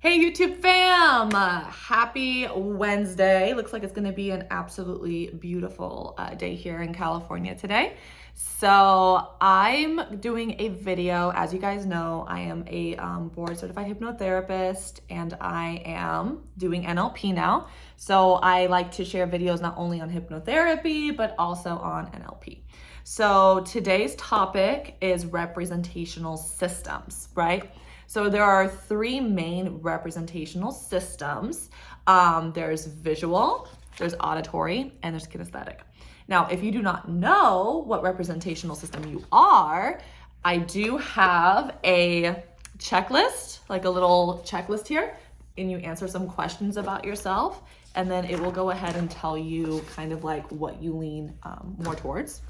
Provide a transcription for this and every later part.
Hey YouTube fam! Happy Wednesday. Looks like it's gonna be an absolutely beautiful day here in California today. So I'm doing a video. As you guys know, I am a board certified hypnotherapist and I am doing NLP now. So I like to share videos not only on hypnotherapy, but also on NLP. So today's topic is representational systems, right? So there are three main representational systems. There's visual, there's auditory, and there's kinesthetic. Now, if you do not know what representational system you are, I do have a checklist, like a little checklist here, and you answer some questions about yourself, and then it will go ahead and tell you kind of like what you lean more towards.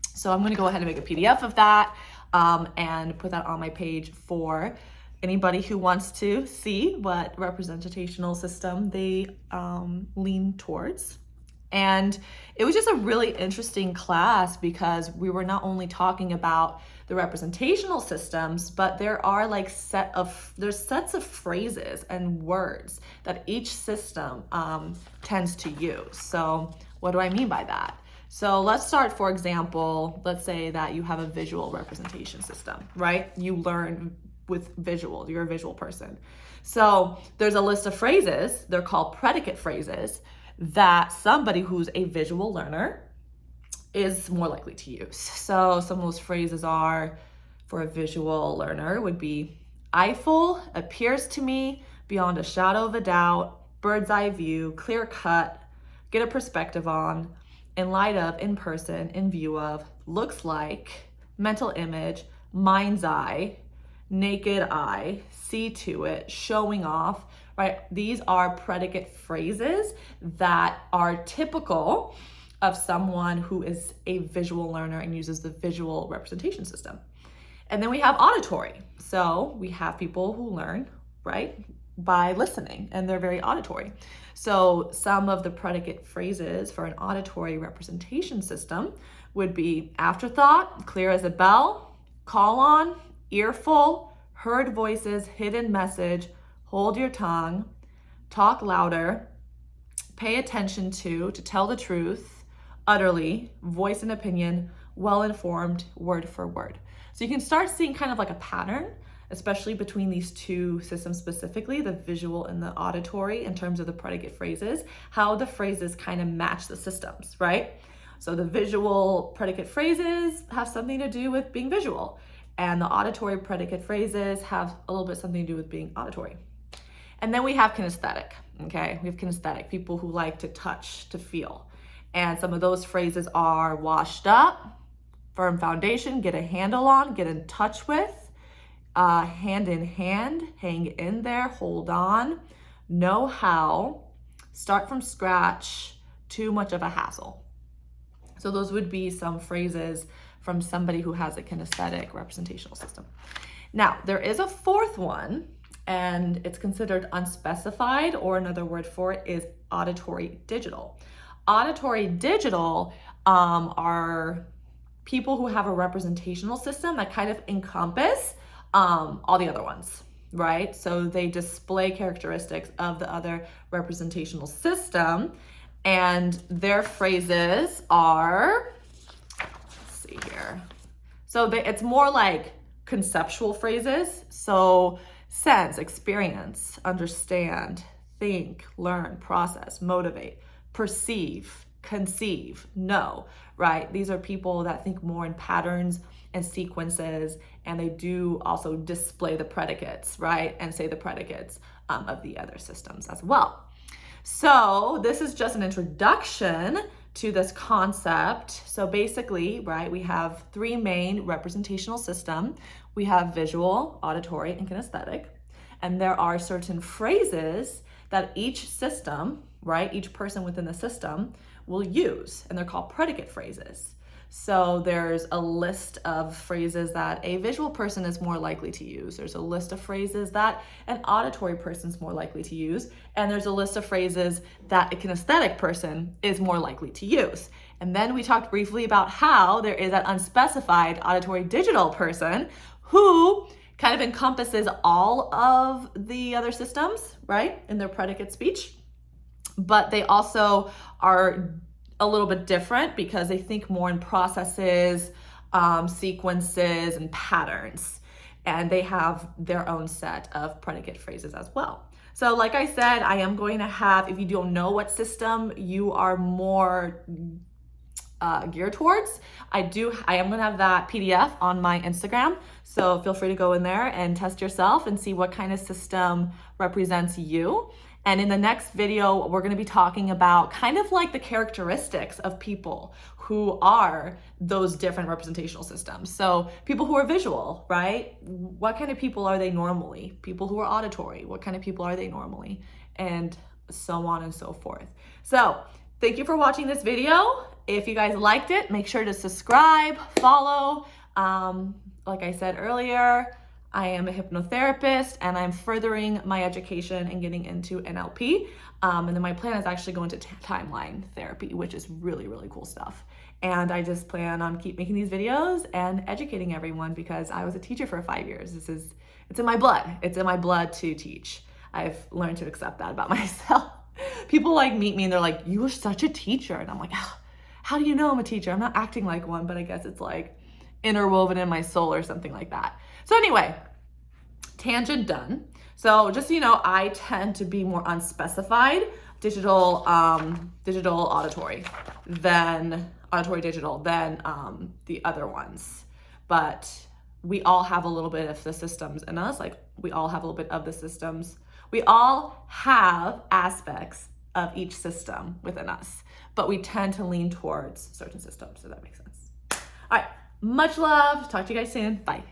So I'm gonna go ahead and make a PDF of that and put that on my page for anybody who wants to see what representational system they lean towards. And it was just a really interesting class because we were not only talking about the representational systems, but there are like there's sets of phrases and words that each system tends to use. So what do I mean by that? So let's start, for example, let's say that you have a visual representation system, right? You learn with visual, you're a visual person. So there's a list of phrases, they're called predicate phrases, that somebody who's a visual learner is more likely to use. So some of those phrases are, for a visual learner, would be eyeful, appears to me, beyond a shadow of a doubt, bird's eye view, clear cut, get a perspective on, in light of, in person, in view of, looks like, mental image, mind's eye, naked eye, see to it, showing off, right? These are predicate phrases that are typical of someone who is a visual learner and uses the visual representation system. And then we have auditory. So we have people who learn, right, by listening, and they're very auditory. So some of the predicate phrases for an auditory representation system would be afterthought, clear as a bell, call on, earful, heard voices, hidden message, hold your tongue, talk louder, pay attention to tell the truth, utterly, voice an opinion, well-informed, word for word. So you can start seeing kind of like a pattern, especially between these two systems specifically, the visual and the auditory, in terms of the predicate phrases, how the phrases kind of match the systems, right? So the visual predicate phrases have something to do with being visual, and the auditory predicate phrases have a little bit something to do with being auditory. And then we have kinesthetic, okay? We have kinesthetic, people who like to touch, to feel. And some of those phrases are washed up, firm foundation, get a handle on, get in touch with, hand in hand, hang in there, hold on, know how, start from scratch, too much of a hassle. So those would be some phrases from somebody who has a kinesthetic representational system. Now, there is a fourth one, and it's considered unspecified, or another word for it is auditory digital. Auditory digital are people who have a representational system that kind of encompass all the other ones, right? So they display characteristics of the other representational system, and their phrases are, let's see here. So it's more like conceptual phrases. So sense, experience, understand, think, learn, process, motivate, perceive, conceive, know, right? These are people that think more in patterns and sequences, and they do also display the predicates, right? And say the predicates of the other systems as well. So this is just an introduction to this concept. So basically, right, we have three main representational systems. We have visual, auditory, and kinesthetic. And there are certain phrases that each system, right, each person within the system will use, and they're called predicate phrases. So there's a list of phrases that a visual person is more likely to use. There's a list of phrases that an auditory person is more likely to use. And there's a list of phrases that a kinesthetic person is more likely to use. And then we talked briefly about how there is an unspecified auditory digital person who kind of encompasses all of the other systems, right, in their predicate speech. But they also are a little bit different because they think more in processes, sequences, and patterns. And they have their own set of predicate phrases as well. So like I said, I am going to have, if you don't know what system you are more geared towards, I am going to have that PDF on my Instagram. So feel free to go in there and test yourself and see what kind of system represents you. And in the next video, we're going to be talking about kind of like the characteristics of people who are those different representational systems. So people who are visual, right? What kind of people are they normally? People who are auditory, what kind of people are they normally? And so on and so forth. So thank you for watching this video. If you guys liked it, make sure to subscribe, follow. Like I said earlier, I am a hypnotherapist and I'm furthering my education and getting into NLP. And then my plan is actually going to timeline therapy, which is really, really cool stuff. And I just plan on keep making these videos and educating everyone because I was a teacher for 5 years. It's in my blood. It's in my blood to teach. I've learned to accept that about myself. People like meet me and they're like, you are such a teacher. And I'm like, how do you know I'm a teacher? I'm not acting like one, but I guess it's like interwoven in my soul or something like that. So anyway, tangent done. So just so you know, I tend to be more unspecified digital auditory than auditory digital than the other ones. But we all have a little bit of the systems in us. Like we all have a little bit of the systems. We all have aspects of each system within us, but we tend to lean towards certain systems. So that makes sense. All right. Much love. Talk to you guys soon. Bye.